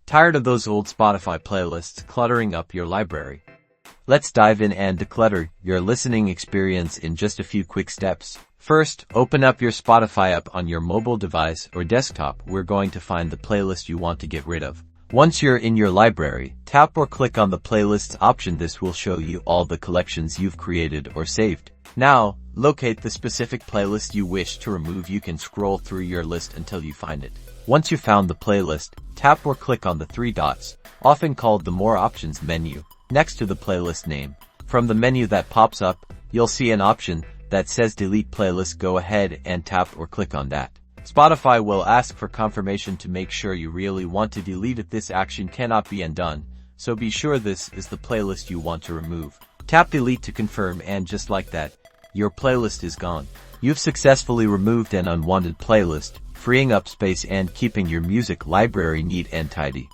Tired of those old Spotify playlists cluttering up your library? Let's dive in and declutter your listening experience in just a few quick steps. First, open up your Spotify app on your mobile device or desktop. We're going to find the playlist you want to get rid of. Once you're in your library, tap or click on the playlists option. This will show you all the collections you've created or saved. Now, locate the specific playlist you wish to remove. You can scroll through your list until you find it. Once you found the playlist, tap or click on the three dots, often called the More Options menu, next to the playlist name. From the menu that pops up, you'll see an option that says Delete Playlist. Go ahead and tap or click on that. Spotify will ask for confirmation to make sure you really want to delete it. This action cannot be undone, so be sure this is the playlist you want to remove. Tap Delete to confirm, and just like that, your playlist is gone. You've successfully removed an unwanted playlist, freeing up space and keeping your music library neat and tidy.